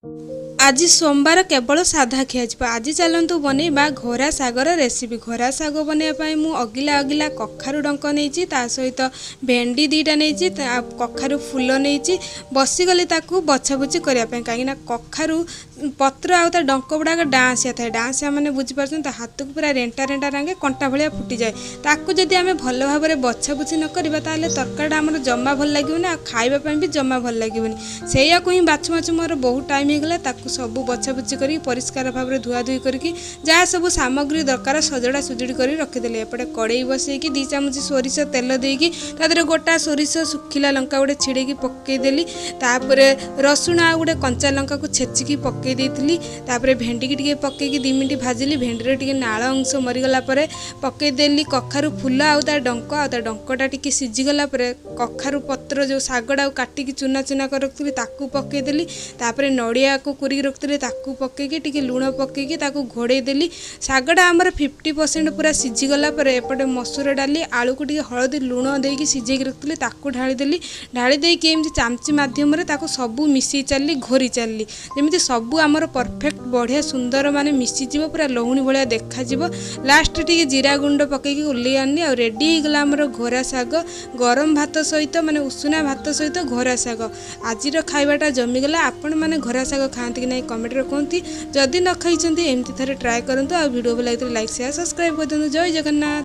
आज सोमवार केवल साधा खिया आज चलतु बनइबा घोरा सागर रेसिपी। घोरा साग बनवाई मु अगिला अगिला कखारु डंक नहीं सहित भेंडी दीटा नहीं कखारु फूल नहीं बसीगली बछाबुची करने कहीं कखारु पत्र आउ डंक गुड़ाक डाँसिया थाए डाँसिया मैंने बुझीपार हाथ को पूरा रेंटा रेंटा रंगे कंटा भाया फुटी जाए ताकू जदि आम भल भाव में बछाबुची न करवा तरकारी आम जमा भल लगे खावाई भी जमा भल लगे से ही बाछु बाछु मोर बहुत टाइम होगा सबू बछाबुची कर परिष्कार भाव में धुआधुई करके जहाँ सब सामग्री दरकार सजड़ा सुजड़ी कर रखिदेली। एपटे कड़े बसैकी 2 चामच सोरिष तेल देकी तादरे गोटा सोरिष सुखिला लंका गोटे छिड़ेकी पकईदेली रसुण आ गोटे कंचा लंका को छेचिकी पकई देती भेंडी की टे पकईकी 2 मिनट भाजिली भेंडी टे नाल अंश मरीगला पकईदेली कखारु फूल आ डंकटा टी सीझीगला कखारु पत्र जो सागटा काटिकी चूना चूना कर रखी ताकू पकईदेली नड़िया को कुरी रखी ताकू पकईकी टी लुण पकईकी घोड़े देली सागटा आमर 50% पूरा सीझीगला एपटे मसूर डाली आलू को हलदी लुण देकी सीझेकी रखी ढालीदेली ढाली देकी एमती चामची मध्यम सबू मिसई चलली घोरी चलली जमी सबू आमर परफेक्ट बढ़िया सुंदर माने मिसीज पूरा लहुणी भाया देखा लास्ट टी जीरा गुंड पकईकी ओल्लै आनी आ रेडी होगला आमर घोरा साग गरम भात सहित माने उषुना भात सहित घोरा साग आज खाइबाटा जमीगला आपण मैंने घोरा साग खाती कि नहीं कमेंट रे कहती जदि न खाई एमती थे ट्राए करूँ आ वीडियो भल लगे लाइक शेयर सब्सक्राइब कर दिखाँ। जय जगन्नाथ।